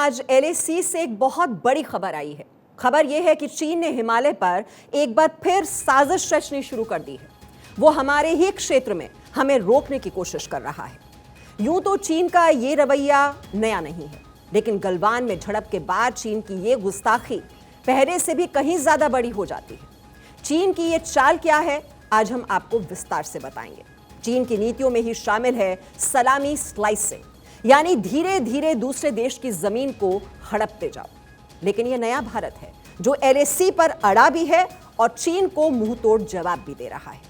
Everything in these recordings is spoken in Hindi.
आज LAC से एक बहुत बड़ी खबर आई है। खबर यह है कि चीन ने हिमालय पर एक बार फिर साजिश रचनी शुरू कर दी है। वो हमारे ही क्षेत्र में हमें रोकने की कोशिश कर रहा है। यूं तो चीन का ये रवैया नया नहीं है, लेकिन गलवान में झड़प के बाद चीन की ये गुस्ताखी पहले से भी कहीं ज्यादा बड़ी हो जाती है। चीन की ये चाल क्या है, आज हम आपको विस्तार से बताएंगे। चीन की नीतियों में ही शामिल है सलामी स्लाइसिंग, यानी धीरे धीरे दूसरे देश की जमीन को हड़पते जाओ। लेकिन यह नया भारत है जो LAC पर अड़ा भी है और चीन को मुंह तोड़ जवाब भी दे रहा है।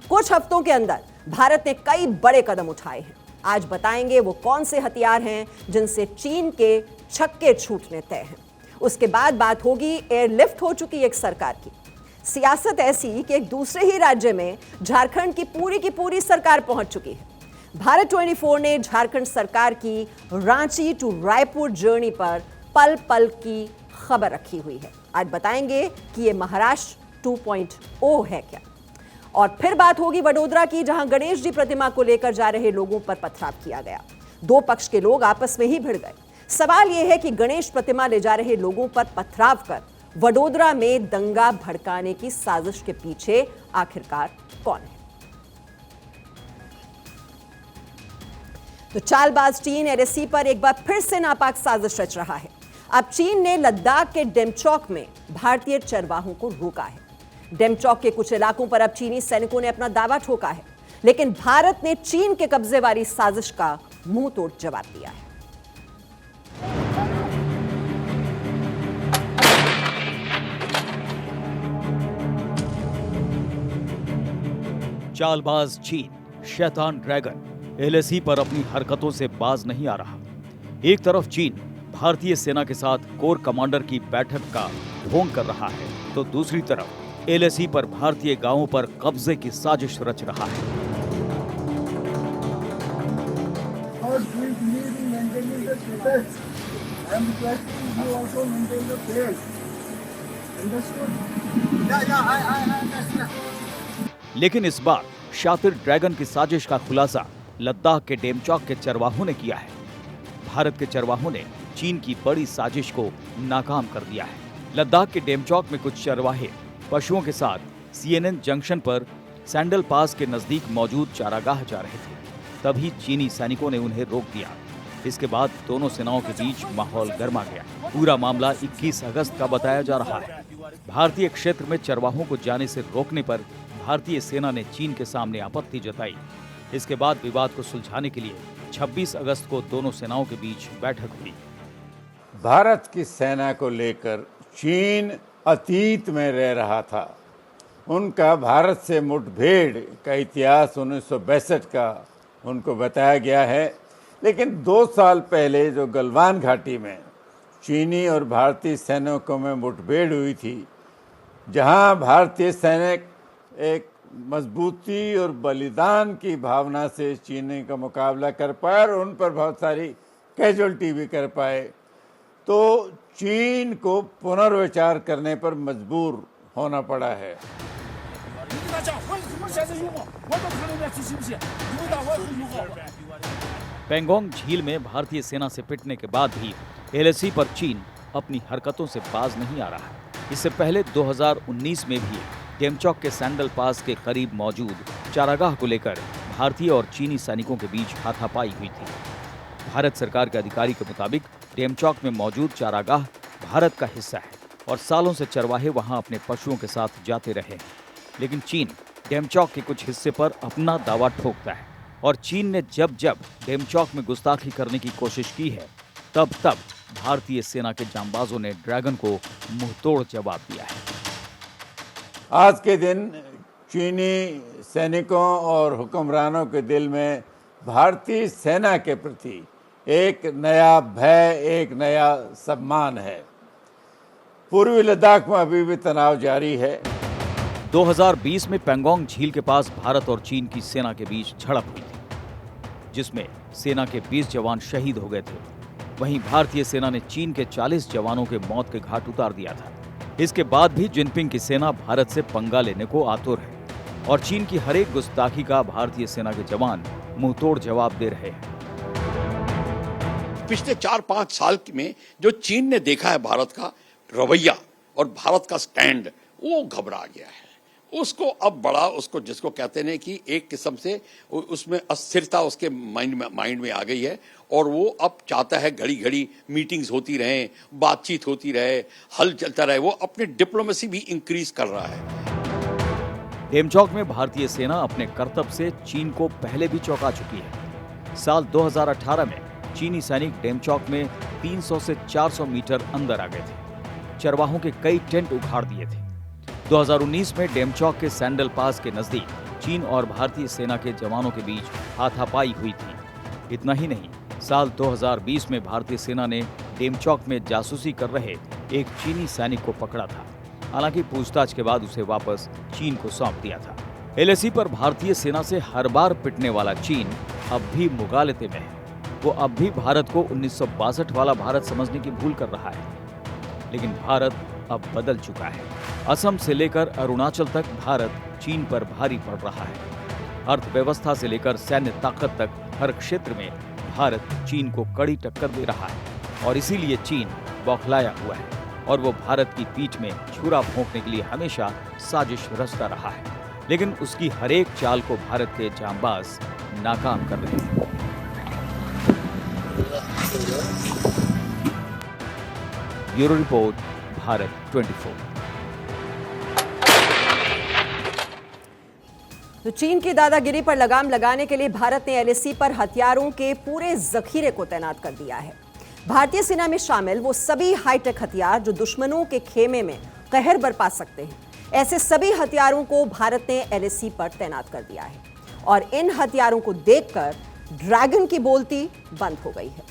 कुछ हफ्तों के अंदर भारत ने कई बड़े कदम उठाए हैं। आज बताएंगे वो कौन से हथियार हैं जिनसे चीन के छक्के छूटने तय हैं। उसके बाद बात होगी एयरलिफ्ट हो चुकी एक सरकार की। सियासत ऐसी कि एक दूसरे ही राज्य में झारखंड की पूरी सरकार पहुंच चुकी है। भारत 24 ने झारखंड सरकार की रांची टू रायपुर जर्नी पर पल पल की खबर रखी हुई है। आज बताएंगे कि ये महाराष्ट्र 2.0 है क्या। और फिर बात होगी वडोदरा की, जहां गणेश जी प्रतिमा को लेकर जा रहे लोगों पर पथराव किया गया। दो पक्ष के लोग आपस में ही भिड़ गए। सवाल यह है कि गणेश प्रतिमा ले जा रहे लोगों पर पथराव कर वडोदरा में दंगा भड़काने की साजिश के पीछे आखिरकार कौन है। तो चालबाज चीन LAC पर एक बार फिर से नापाक साजिश रच रहा है। अब चीन ने लद्दाख के डेमचौक में भारतीय चरवाहों को रोका है। डेमचौक के कुछ इलाकों पर अब चीनी सैनिकों ने अपना दावा ठोका है, लेकिन भारत ने चीन के कब्जे वाली साजिश का मुंह तोड़ जवाब दिया है। चालबाज चीन, शैतान ड्रैगन LAC पर अपनी हरकतों से बाज नहीं आ रहा। एक तरफ चीन भारतीय सेना के साथ कोर कमांडर की बैठक का ढोंग कर रहा है, तो दूसरी तरफ LAC पर भारतीय गांवों पर कब्जे की साजिश रच रहा है। लेकिन इस बार शातिर ड्रैगन की साजिश का खुलासा लद्दाख के डेमचौक के चरवाहों ने किया है। भारत के चरवाहों ने चीन की बड़ी साजिश को नाकाम कर दिया है। लद्दाख के डेमचौक में कुछ चरवाहे पशुओं के साथ CNN जंक्शन पर सैंडल पास के नजदीक मौजूद चारागाह जा रहे थे। तभी चीनी सैनिकों ने उन्हें रोक दिया। इसके बाद दोनों सेनाओं के बीच माहौल गर्मा गया। पूरा मामला 21 अगस्त का बताया जा रहा है। भारतीय क्षेत्र में चरवाहों को जाने से रोकने पर भारतीय सेना ने चीन के सामने आपत्ति जताई। इसके बाद विवाद को सुलझाने के लिए 26 अगस्त को दोनों सेनाओं के बीच बैठक हुई। भारत की सेना को लेकर चीन अतीत में रह रहा था। उनका भारत से मुठभेड़ का इतिहास 1962 का उनको बताया गया है। लेकिन 2 साल पहले जो गलवान घाटी में चीनी और भारतीय सैनिकों में मुठभेड़ हुई थी, जहां भारतीय सैनिक एक मजबूती और बलिदान की भावना से चीनी का मुकाबला कर पाए और उन पर बहुत सारी कैजुअल्टी भी कर पाए, तो चीन को पुनर्विचार करने पर मजबूर होना पड़ा है। पेंगोंग झील में भारतीय सेना से पिटने के बाद भी LAC पर चीन अपनी हरकतों से बाज नहीं आ रहा है। इससे पहले 2019 में भी डेमचौक के सैंडल पास के करीब मौजूद चारागाह को लेकर भारतीय और चीनी सैनिकों के बीच हाथापाई हुई थी। भारत सरकार के अधिकारी के मुताबिक डेमचौक में मौजूद चारागाह भारत का हिस्सा है और सालों से चरवाहे वहां अपने पशुओं के साथ जाते रहे हैं। लेकिन चीन डेमचौक के कुछ हिस्से पर अपना दावा ठोकता है और चीन ने जब जब डेमचौक में गुस्ताखी करने की कोशिश की है, तब तब भारतीय सेना के जांबाजों ने ड्रैगन को मुंहतोड़ जवाब दिया है। आज के दिन चीनी सैनिकों और हुक्मरानों के दिल में भारतीय सेना के प्रति एक नया भय, एक नया सम्मान है। पूर्वी लद्दाख में अभी भी तनाव जारी है। 2020 में पेंगोंग झील के पास भारत और चीन की सेना के बीच झड़प हुई थी, जिसमें सेना के 20 जवान शहीद हो गए थे। वहीं भारतीय सेना ने चीन के 40 जवानों के मौत के घाट उतार दिया था। इसके बाद भी जिनपिंग की सेना भारत से पंगा लेने को आतुर है और चीन की हर एक गुस्ताखी का भारतीय सेना के जवान मुंहतोड़ जवाब दे रहे हैं। पिछले 4-5 साल में जो चीन ने देखा है भारत का रवैया और भारत का स्टैंड, वो घबरा गया है। उसको अब बड़ा, उसको जिसको कहते हैं कि एक किस्म से उसमें अस्थिरता उसके माइंड में आ गई है और वो अब चाहता है घड़ी घड़ी मीटिंग्स होती रहें, बातचीत होती रहे, हल चलता रहे। वो अपनी डिप्लोमेसी भी इंक्रीज कर रहा है। डेमचौक में भारतीय सेना अपने करतब से चीन को पहले भी चौंका चुकी है। साल 2018 में चीनी सैनिक डेमचौक में 300 से 400 मीटर अंदर आ गए थे। चरवाहों के कई टेंट उखाड़ दिए थे। 2019 में डेमचौक के सैंडल पास के नजदीक चीन और भारतीय सेना के जवानों के बीच हाथापाई हुई थी। इतना ही नहीं, साल 2020 में भारतीय सेना ने डेमचौक में जासूसी कर रहे एक चीनी सैनिक को पकड़ा था। हालांकि पूछताछ के बाद उसे वापस चीन को सौंप दिया था। एलएसी पर भारतीय सेना से हर बार पिटने वाला चीन अब भी मुगालते में है। वो अब भी भारत को 1962 वाला भारत समझने की भूल कर रहा है। लेकिन भारत अब बदल चुका है। असम से लेकर अरुणाचल तक भारत चीन पर भारी पड़ रहा है। अर्थव्यवस्था से लेकर सैन्य ताकत तक हर क्षेत्र में भारत चीन को कड़ी टक्कर दे रहा है और इसीलिए चीन बौखलाया हुआ है और वो भारत की पीठ में छुरा भोंकने के लिए हमेशा साजिश रचता रहा है। लेकिन उसकी हर एक चाल को भारत के जांबाज नाकाम कर रहे हैं। Bureau report, Bharat 24। तो चीन की दादागिरी पर लगाम लगाने के लिए भारत ने एलएसी पर हथियारों के पूरे जखीरे को तैनात कर दिया है। भारतीय सेना में शामिल वो सभी हाईटेक हथियार जो दुश्मनों के खेमे में कहर बरपा सकते हैं, ऐसे सभी हथियारों को भारत ने एलएसी पर तैनात कर दिया है और इन हथियारों को देखकर ड्रैगन की बोलती बंद हो गई है।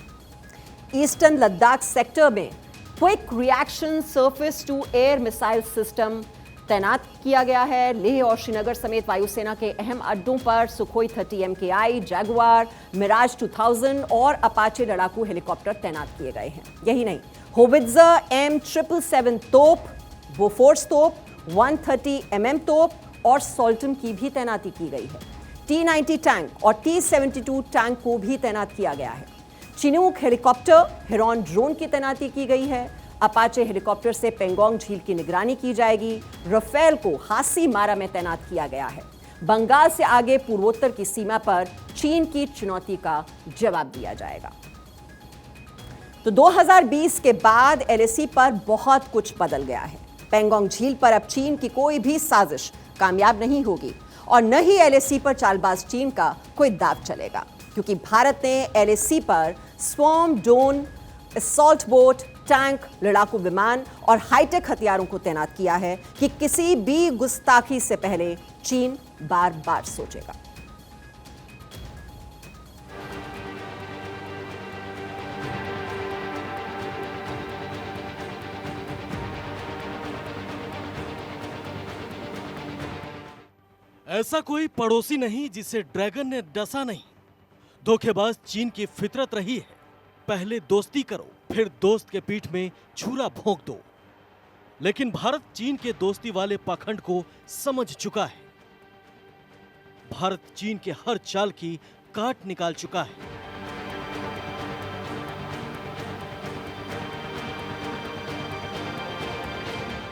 ईस्टर्न लद्दाख सेक्टर में quick reaction surface to air missile system तैनात किया गया है। लेह और श्रीनगर समेत वायुसेना के अहम अड्डों पर सुखोई 30 MKI, जैगुआर, मिराज 2000 और अपाचे लड़ाकू हेलीकॉप्टर तैनात किए गए हैं। यही नहीं, होवित्जर M777 तोप, बोफोर्स तोप, 130 mm तोप और सॉल्टन की भी तैनाती की गई है। T-90 टैंक और T-72 टैंक को भी तैनात किया गया है। चिनूक हेलीकॉप्टर, हिरॉन ड्रोन की तैनाती की गई है। अपाचे हेलीकॉप्टर से पेंगोंग झील की निगरानी की जाएगी। राफेल को हासी मारा में तैनात किया गया है। बंगाल से आगे पूर्वोत्तर की सीमा पर चीन की चुनौती का जवाब दिया जाएगा। तो 2020 के बाद एलएसी पर बहुत कुछ बदल गया है। पेंगोंग झील पर अब चीन की कोई भी साजिश कामयाब नहीं होगी और न ही एलएसी पर चालबाज चीन का कोई दाव चलेगा, क्योंकि भारत ने एलएसी पर swarm drone, assault boat, tank, लड़ाकू विमान और हाईटेक हथियारों को तैनात किया है कि किसी भी गुस्ताखी से पहले चीन बार बार सोचेगा। ऐसा कोई पड़ोसी नहीं जिसे ड्रैगन ने डसा नहीं। धोखेबाज चीन की फितरत रही है। पहले दोस्ती करो, फिर दोस्त के पीठ में छुरा भोंक दो। लेकिन भारत चीन के दोस्ती वाले पाखंड को समझ चुका है। भारत चीन के हर चाल की काट निकाल चुका है।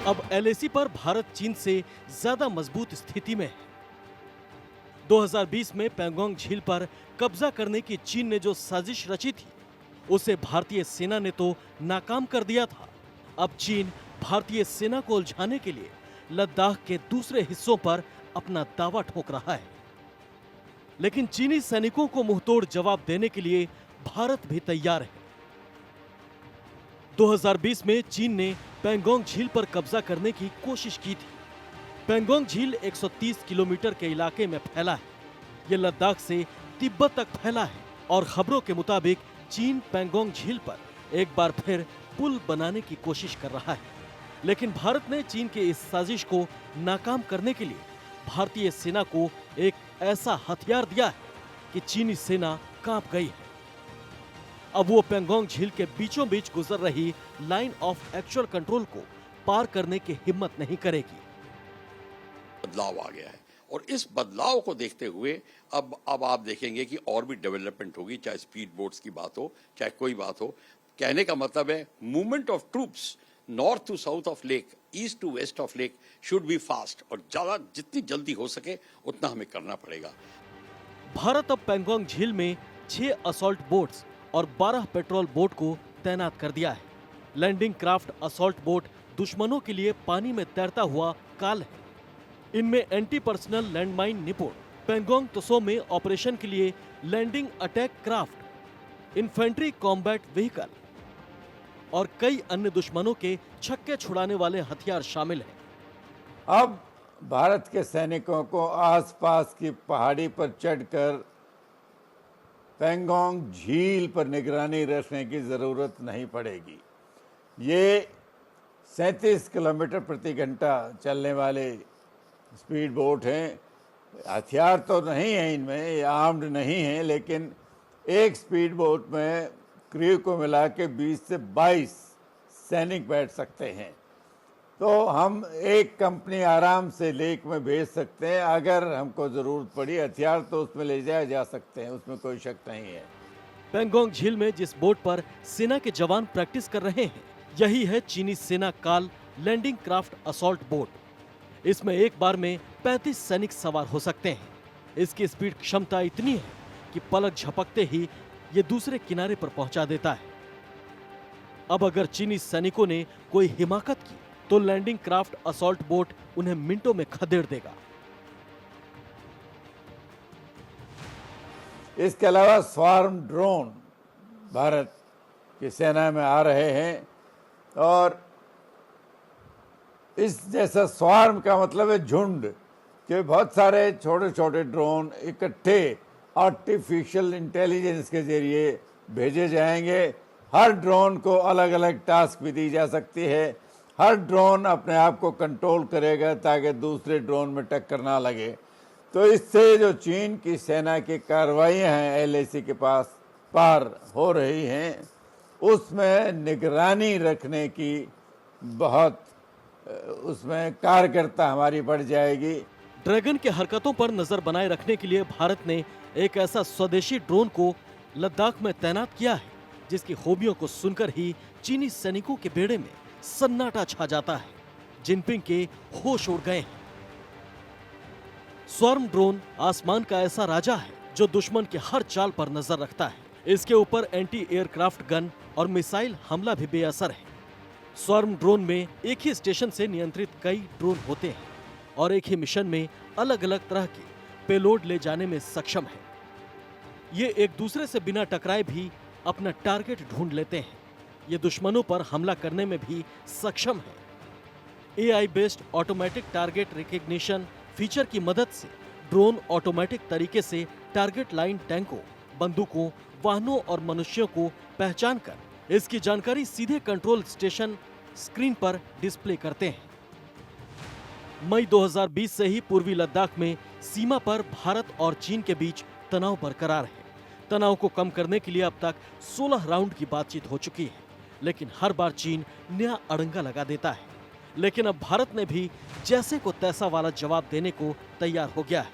अब एलएसी पर भारत चीन से ज्यादा मजबूत स्थिति में है। 2020 में पेंगोंग झील पर कब्जा करने की चीन ने जो साजिश रची थी, उसे भारतीय सेना ने तो नाकाम कर दिया था। अब चीन भारतीय सेना को उलझाने के लिए लद्दाख के दूसरे हिस्सों पर अपना दावा ठोक रहा है। लेकिन चीनी सैनिकों को मुंहतोड़ जवाब देने के लिए भारत भी तैयार है। 2020 में चीन ने पेंगोंग झील पर कब्जा करने की कोशिश की थी। पेंगोंग झील 130 किलोमीटर के इलाके में फैला है। यह लद्दाख से तिब्बत तक फैला है और खबरों के मुताबिक चीन पेंगोंग झील पर एक बार फिर पुल बनाने की कोशिश कर रहा है। लेकिन भारत ने चीन के इस साजिश को नाकाम करने के लिए भारतीय सेना को एक ऐसा हथियार दिया है कि चीनी सेना कांप गई है। अब वो पेंगोंग झील के बीचों बीच गुजर रही लाइन ऑफ एक्चुअल कंट्रोल को पार करने की हिम्मत नहीं करेगी। बदलाव आ गया है और इस बदलाव को देखते हुए अब आप देखेंगे कि और भी डेवलपमेंट होगी, चाहे स्पीड बोट्स की बात हो, चाहे कोई बात हो। कहने का मतलब है movement of troops north to south of lake, east to west of lake should be fast, और ज्यादा जितनी जल्दी हो सके उतना हमें करना पड़ेगा। भारत अब पेंगोंग झील में 6 असॉल्ट बोट्स और 12 पेट्रोल बोट को तैनात कर दिया है। लैंडिंग क्राफ्ट असॉल्ट बोट दुश्मनों के लिए पानी में तैरता हुआ काल है। इनमें एंटी पर्सनल लैंडमाइन निपुण, पेंगोंग त्सो में ऑपरेशन के लिए landing attack craft, infantry combat vehicle और कई अन्य दुश्मनों के छक्के छुड़ाने वाले हथियार शामिल हैं। अब भारत के सैनिकों को आसपास की पहाड़ी पर चढ़कर पेंगोंग झील पर निगरानी रखने की ज़रूरत नहीं पड़ेगी। ये 37 किलोमीटर प्रति घंटा चलने वाले स्पीड बोट हैं। हथियार तो नहीं है इनमें, ये आर्म्ड नहीं है, लेकिन एक स्पीड बोट में क्रू को मिला के 20 से 22 सैनिक बैठ सकते हैं। तो हम एक कंपनी आराम से लेक में भेज सकते हैं। अगर हमको ज़रूरत पड़ी हथियार तो उसमें ले जाए जा सकते हैं, उसमें कोई शक नहीं है। पेंगोंग झील में जिस बोट पर सेना के जवान प्रैक्टिस कर रहे हैं, यही है चीनी सेना काल लैंडिंग क्राफ्ट असॉल्ट बोट। इसमें एक बार में 35 सैनिक सवार हो सकते हैं। इसकी स्पीड क्षमता इतनी है कि पलक झपकते ही ये दूसरे किनारे पर पहुंचा देता है। अब अगर चीनी सैनिकों ने कोई हिमाकत की तो लैंडिंग क्राफ्ट असॉल्ट बोट उन्हें मिनटों में खदेड़ देगा। इसके अलावा स्वार्म ड्रोन भारत की सेना में आ रहे हैं, और इस जैसा स्वार्म का मतलब है झुंड, कि बहुत सारे छोटे छोटे ड्रोन इकट्ठे आर्टिफिशियल इंटेलिजेंस के जरिए भेजे जाएंगे। हर ड्रोन को अलग अलग टास्क भी दी जा सकती है। हर ड्रोन अपने आप को कंट्रोल करेगा ताकि दूसरे ड्रोन में टक्कर ना लगे। तो इससे जो चीन की सेना की कार्रवाइयाँ हैं एलएसी के पास पार हो रही हैं, उसमें निगरानी रखने की बहुत उसमें कारगर हमारी बढ़ जाएगी। ड्रैगन के हरकतों पर नजर बनाए रखने के लिए भारत ने एक ऐसा स्वदेशी ड्रोन को लद्दाख में तैनात किया है जिसकी खूबियों को सुनकर ही चीनी सैनिकों के बेड़े में सन्नाटा छा जाता है। जिनपिंग के होश उड़ गए हैं। स्वार्म ड्रोन आसमान का ऐसा राजा है जो दुश्मन के हर चाल पर नजर रखता है। इसके ऊपर एंटी एयरक्राफ्ट गन और मिसाइल हमला भी बेअसर है। स्वार्म ड्रोन में एक ही स्टेशन से नियंत्रित कई ड्रोन होते हैं और एक ही मिशन में अलग अलग तरह के पेलोड ले जाने में सक्षम है। ये एक दूसरे से बिना टकराए भी अपना टारगेट ढूंढ लेते हैं। ये दुश्मनों पर हमला करने में भी सक्षम है। AI based automatic target recognition feature की मदद से ड्रोन ऑटोमेटिक तरीके से टारगेट लाइन टैंकों, बंदूकों, वाहनों और मनुष्यों को पहचान कर इसकी जानकारी सीधे कंट्रोल स्टेशन स्क्रीन पर डिस्प्ले करते हैं। मई 2020 से ही पूर्वी लद्दाख में सीमा पर भारत और चीन के बीच तनाव बरकरार है। तनाव को कम करने के लिए अब तक 16 राउंड की बातचीत हो चुकी है, लेकिन हर बार चीन नया अड़ंगा लगा देता है। लेकिन अब भारत ने भी जैसे को तैसा वाला जवाब देने को तैयार हो गया है।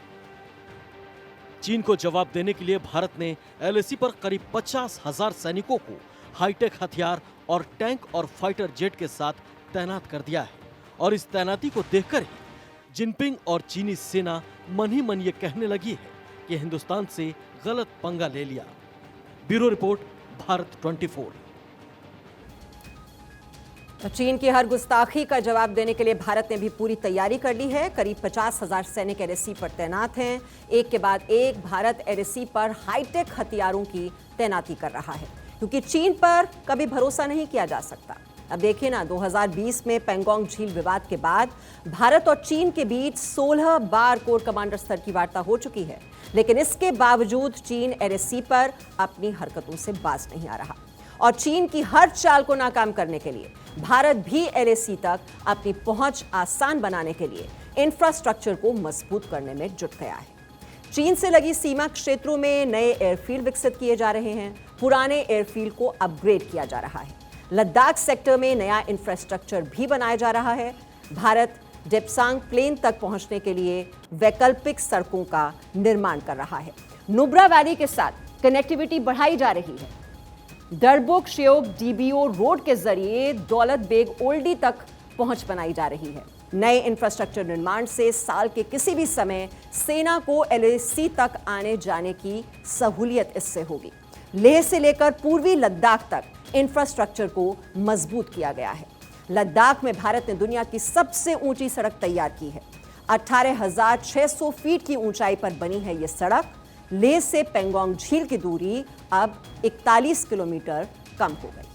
चीन को जवाब देने के लिए भारत ने LAC पर करीब 50,000 सैनिकों को हाईटेक हथियार और टैंक और फाइटर जेट के साथ तैनात कर दिया है। और इस तैनाती को देखकर ही जिनपिंग और चीनी सेना मन ही मन ये कहने लगी है कि हिंदुस्तान से गलत पंगा ले लिया। Bureau report, Bharat 24। तो चीन की हर गुस्ताखी का जवाब देने के लिए भारत ने भी पूरी तैयारी कर ली है। करीब 50,000 सैनिक LAC पर तैनात हैं। एक के बाद एक भारत LAC पर हाईटेक हथियारों की तैनाती कर रहा है, क्योंकि चीन पर कभी भरोसा नहीं किया जा सकता। अब देखिए ना, 2020 में पेंगोंग झील विवाद के बाद भारत और चीन के बीच 16 बार कोर कमांडर स्तर की वार्ता हो चुकी है, लेकिन इसके बावजूद चीन LAC पर अपनी हरकतों से बाज नहीं आ रहा। और चीन की हर चाल को नाकाम करने के लिए भारत भी LAC तक अपनी पहुंच आसान बनाने के लिए इंफ्रास्ट्रक्चर को मजबूत करने में जुट गया है। चीन से लगी सीमा क्षेत्रों में नए एयरफील्ड विकसित किए जा रहे हैं, पुराने एयरफील्ड को अपग्रेड किया जा रहा है, लद्दाख सेक्टर में नया इंफ्रास्ट्रक्चर भी बनाया जा रहा है। भारत डेप्सांग प्लेन तक पहुंचने के लिए वैकल्पिक सड़कों का निर्माण कर रहा है। नुब्रा वैली के साथ कनेक्टिविटी बढ़ाई जा रही है। दरबुक श्योक डीबीओ रोड के जरिए दौलत बेग ओल्डी तक पहुंच बनाई जा रही है। नए इंफ्रास्ट्रक्चर निर्माण से साल के किसी भी समय सेना को एलएसी तक आने जाने की सहूलियत इससे होगी। लेह से लेकर पूर्वी लद्दाख तक इंफ्रास्ट्रक्चर को मजबूत किया गया है। लद्दाख में भारत ने दुनिया की सबसे ऊंची सड़क तैयार की है। 18,600 फीट की ऊंचाई पर बनी है यह सड़क। लेह से पेंगोंग झील की दूरी अब 41 किलोमीटर कम हो गई।